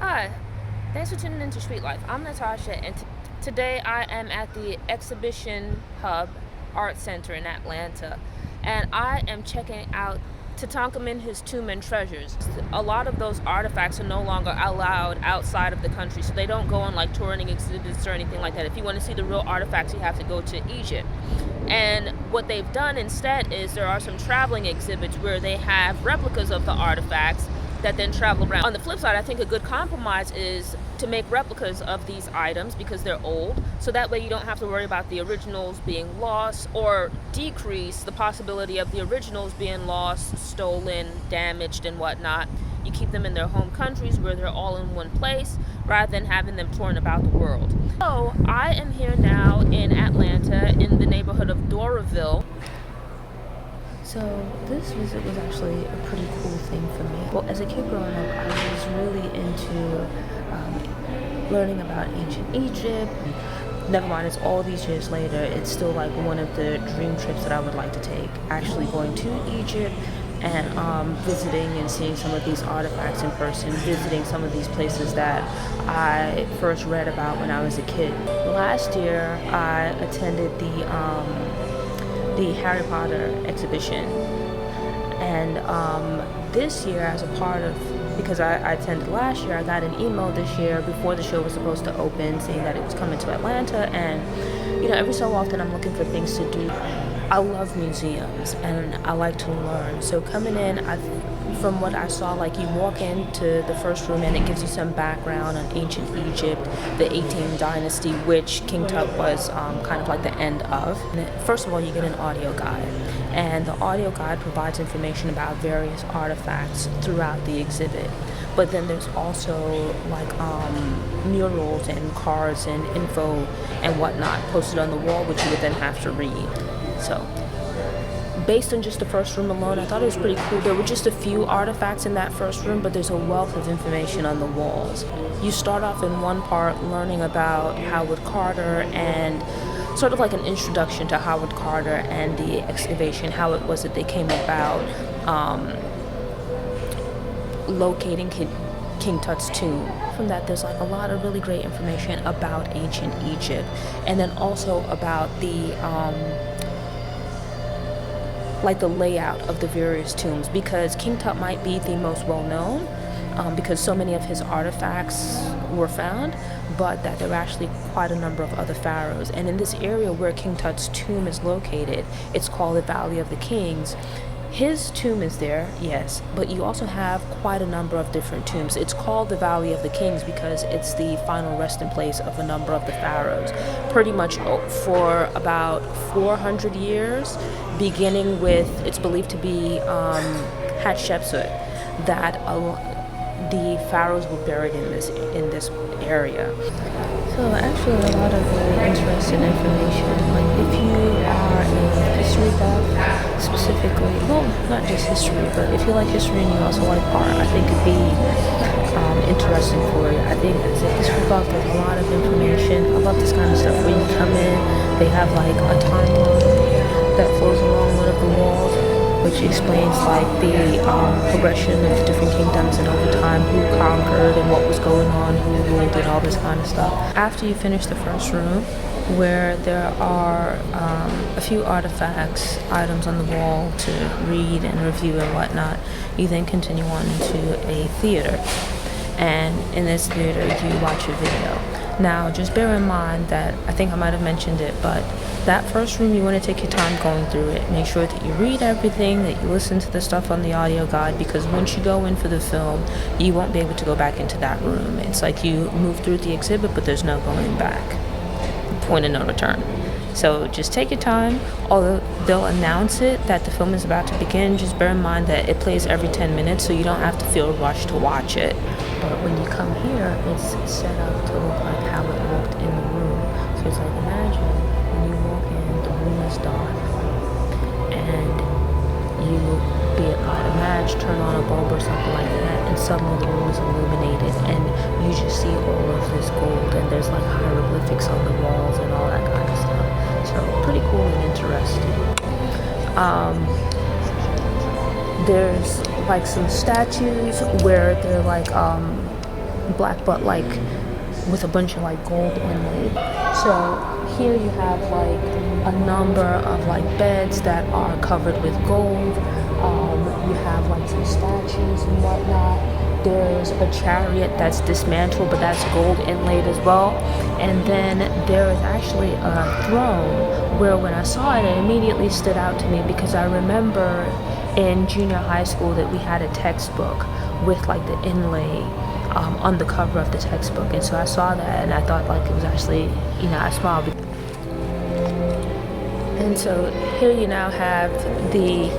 Hi, thanks for tuning into Street Life. I'm Natasha, and today I am at the Exhibition Hub Art Center in Atlanta, and I am checking out Tutankhamun, his tomb and treasures. A lot of those artifacts are no longer allowed outside of the country, so they don't go on like touring exhibits or anything like that. If you want to see the real artifacts, you have to go to Egypt. And what they've done instead is there are some traveling exhibits where they have replicas of the artifacts that then travel around. On the flip side, I think a good compromise is to make replicas of these items because they're old, so that way you don't have to worry about the originals being lost or decrease the possibility of the originals being lost, stolen, damaged, and whatnot. You keep them in their home countries where they're all in one place rather than having them torn about the world. So I am here now in Atlanta in the neighborhood of Doraville. So this visit was actually a pretty cool thing for me. Well, as a kid growing up, I was really into learning about ancient Egypt. Never mind, it's all these years later, it's still like one of the dream trips that I would like to take. Actually going to Egypt and visiting and seeing some of these artifacts in person, visiting some of these places that I first read about when I was a kid. Last year, I attended the Harry Potter exhibition, and this year, as a part of, because I attended last year, I got an email this year before the show was supposed to open saying that it was coming to Atlanta. And every so often I'm looking for things to do. I love museums and I like to learn, so coming in, from what I saw, like you walk into the first room and it gives you some background on ancient Egypt, the 18th dynasty, which King Tut was kind of like the end of. And first of all, you get an audio guide, and the audio guide provides information about various artifacts throughout the exhibit. But then there's also like murals and cards and info and whatnot posted on the wall, which you would then have to read. So based on just the first room alone, I thought it was pretty cool. There were just a few artifacts in that first room, but there's a wealth of information on the walls. You start off in one part learning about Howard Carter and sort of like an introduction to Howard Carter and the excavation, how it was that they came about locating King Tut's tomb. From that, there's like a lot of really great information about ancient Egypt, and then also about the the layout of the various tombs, because King Tut might be the most well-known because so many of his artifacts were found, but that there are actually quite a number of other pharaohs. And in this area where King Tut's tomb is located, it's called the Valley of the Kings. His tomb is there, yes, but you also have quite a number of different tombs. It's called the Valley of the Kings because it's the final resting place of a number of the pharaohs, pretty much for about 400 years, beginning with, it's believed to be Hatshepsut, that the pharaohs were buried in this area. So actually a lot of really interesting information. Like if you are a history buff, specifically, well, not just history, but if you like history and you also like art, I think it'd be interesting for you. I think as a history buff, there's a lot of information. I love this kind of stuff where you come in, they have like a timeline that flows along one of the walls, which explains like the progression of the different kingdoms and over time who conquered and what was going on, who ruled and all this kind of stuff. After you finish the first room, where there are a few artifacts, items on the wall to read and review and whatnot, you then continue on into a theater. And in this theater, you watch a video. Now, just bear in mind that, I think I might have mentioned it, but that first room, you want to take your time going through it. Make sure that you read everything, that you listen to the stuff on the audio guide, because once you go in for the film, you won't be able to go back into that room. It's like you move through the exhibit, but there's no going back. Point of no return. So just take your time. Although they'll announce it that the film is about to begin, just bear in mind that it plays every 10 minutes, so you don't have to feel rushed to watch it. But when you come here, it's set up to look like how it looked in the room. So it's like, imagine when you walk in, the room is dark, and you, be it light a match, turn on a bulb or something like that, and suddenly the room is illuminated, and you just see all of this gold, and there's like hieroglyphics on the walls and all that kind of stuff. So pretty cool and interesting. There's like some statues where they're like black, but like with a bunch of like gold inlaid. So here you have like a number of like beds that are covered with gold. You have like some statues and whatnot. There's a chariot that's dismantled, but that's gold inlaid as well. And then there is actually a throne where when I saw it, it immediately stood out to me because I remember in junior high school that we had a textbook with like the inlay on the cover of the textbook. And so I saw that and I thought like it was actually, you know, I smiled. And so here you now have the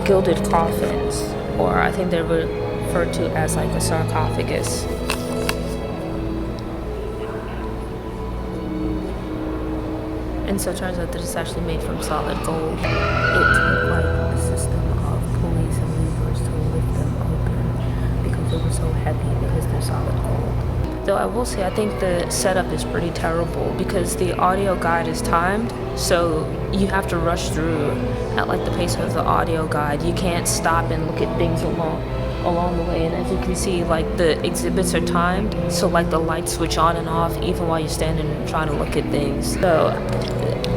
gilded coffins, or I think they're referred to as like a sarcophagus. And so it turns out that it's actually made from solid gold. It took like a system of pulleys and levers to lift them open because they were so heavy because they're solid gold. Though I will say I think the setup is pretty terrible because the audio guide is timed, so you have to rush through at like the pace of the audio guide. You can't stop and look at things along the way, and as you can see, like the exhibits are timed, so like the lights switch on and off even while you're standing and trying to look at things. So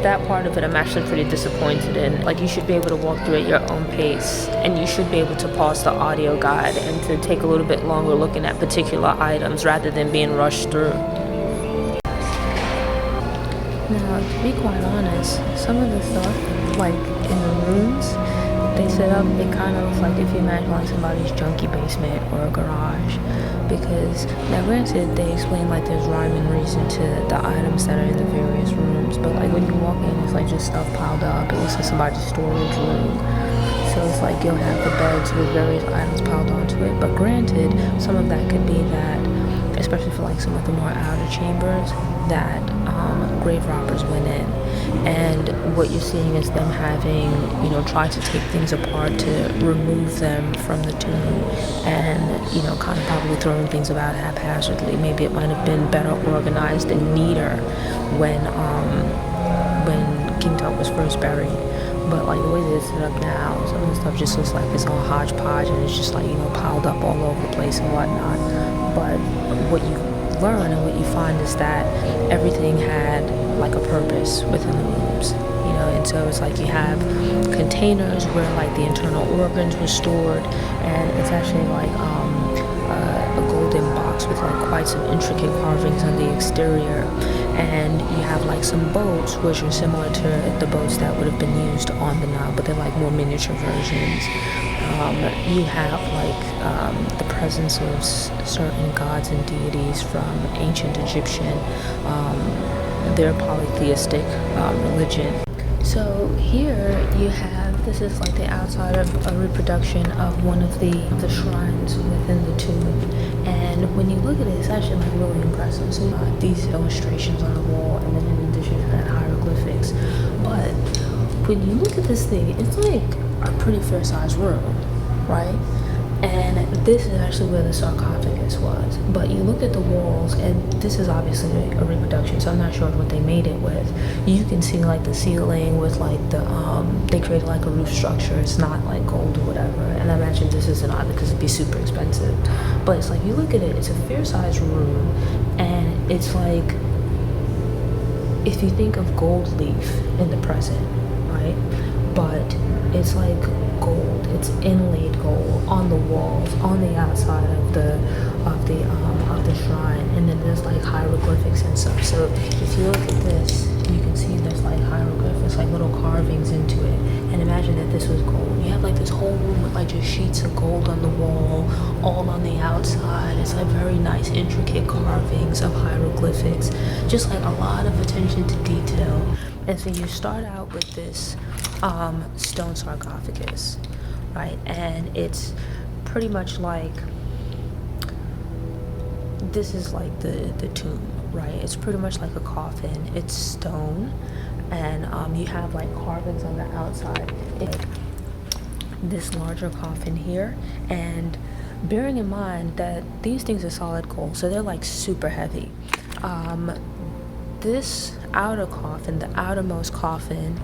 that part of it I'm actually pretty disappointed in. Like, you should be able to walk through at your own pace, and you should be able to pause the audio guide and to take a little bit longer looking at particular items rather than being rushed through. Now, to be quite honest, some of the stuff, like in the rooms they set up, it kind of looks like if you imagine like somebody's junky basement or a garage. Because now granted, they explain like there's rhyme and reason to the items that are in the various rooms, but like when you walk in, it's like just stuff piled up. It looks like somebody's storage room. So it's like you'll have the beds with various items piled onto it. But granted, some of that could be that, especially for like some of the more outer chambers, that grave robbers went in. And what you're seeing is them having, you know, tried to take things apart to remove them from the tomb, and, you know, kind of probably throwing things about haphazardly. Maybe it might have been better organized and neater when King Tut was first buried. But like the way that it's set up now, some of the stuff just looks like it's all hodgepodge and it's just like, you know, piled up all over the place and whatnot. But what you learn and what you find is that everything had like a purpose within the rooms, you know. And so it's like you have containers where like the internal organs were stored, and it's actually like a golden box with like quite some intricate carvings on the exterior. And you have like some boats which are similar to the boats that would have been used on the Nile, but they're like more miniature versions. You have like the presence of certain gods and deities from ancient Egyptian, their polytheistic religion. So here you have, this is like the outside of a reproduction of one of the shrines within the tomb. And when you look at it, it's actually like really impressive. So these illustrations on the wall, and then in addition to that, hieroglyphics. But when you look at this thing, it's like a pretty fair sized room, right? And this is actually where the sarcophagus was. But you look at the walls, and this is obviously a reproduction, so I'm not sure what they made it with. You can see like the ceiling with like the, they created like a roof structure. It's not like gold or whatever. And I imagine this isn't either because it'd be super expensive. But it's like, you look at it, it's a fair sized room, and it's like, if you think of gold leaf in the present, right? But it's like gold, it's inlaid gold on the walls, on the outside of the shrine, and then there's like hieroglyphics and stuff. So if you look at this, you can see there's like hieroglyphics, like little carvings into it. And imagine that this was gold. You have like this whole room with like just sheets of gold on the wall, all on the outside. It's like very nice, intricate carvings of hieroglyphics, just like a lot of attention to detail. And so you start out with this stone sarcophagus, right? And it's pretty much like, this is like the tomb, right? It's pretty much like a coffin. It's stone, and you have like carvings on the outside. It's like this larger coffin here, and bearing in mind that these things are solid gold, so they're like super heavy. This outer coffin, the outermost coffin,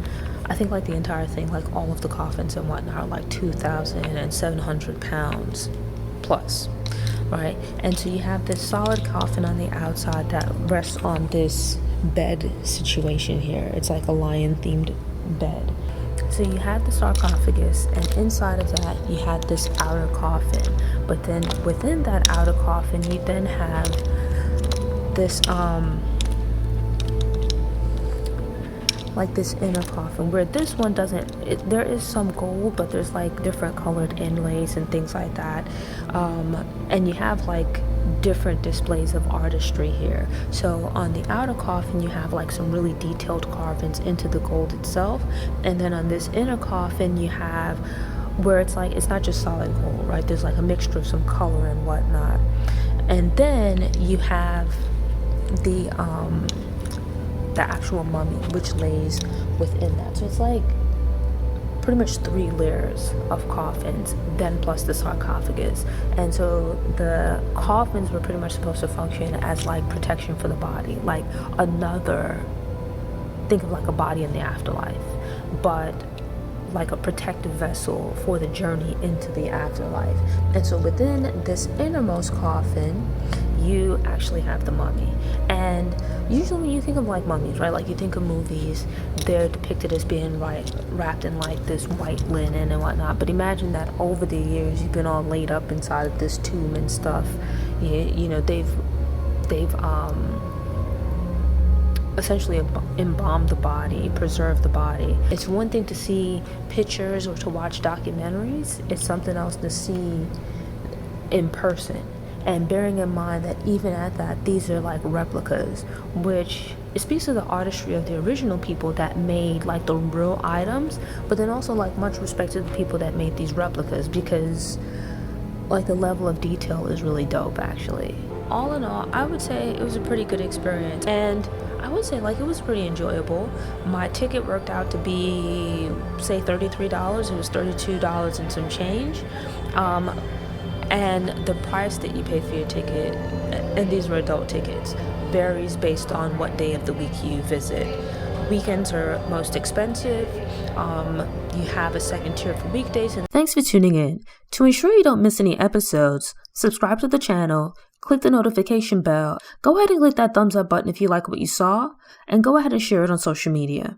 I think like the entire thing, like all of the coffins and whatnot, are like 2,700 pounds plus. right? And so you have this solid coffin on the outside that rests on this bed situation here. It's like a lion themed bed. So you had the sarcophagus, and inside of that you had this outer coffin. But then within that outer coffin you then have this like this inner coffin, where this one doesn't, there is some gold, but there's like different colored inlays and things like that, and you have like different displays of artistry here. So on the outer coffin you have like some really detailed carvings into the gold itself, and then on this inner coffin you have where it's like, it's not just solid gold, right? There's like a mixture of some color and whatnot. And then you have the actual mummy, which lays within that. So it's like pretty much 3 layers of coffins, then plus the sarcophagus. And so the coffins were pretty much supposed to function as like protection for the body, like another, think of like a body in the afterlife, but like a protective vessel for the journey into the afterlife. And so within this innermost coffin you actually have the mummy. And usually when you think of like mummies, right, like you think of movies, they're depicted as being wrapped in like this white linen and whatnot. But imagine that over the years you've been all laid up inside of this tomb and stuff. You know, they've essentially embalmed the body, preserved the body. It's one thing to see pictures or to watch documentaries. It's something else to see in person. And bearing in mind that even at that, these are like replicas, which it speaks to the artistry of the original people that made like the real items, but then also like much respect to the people that made these replicas, because like the level of detail is really dope actually. All in all, I would say it was a pretty good experience, and I would say like it was pretty enjoyable. My ticket worked out to be say $33. It was $32 and some change. And the price that you pay for your ticket, and these were adult tickets, varies based on what day of the week you visit. Weekends are most expensive. You have a second tier for weekdays. And thanks for tuning in. To ensure you don't miss any episodes, subscribe to the channel, click the notification bell, go ahead and click that thumbs up button if you like what you saw, and go ahead and share it on social media.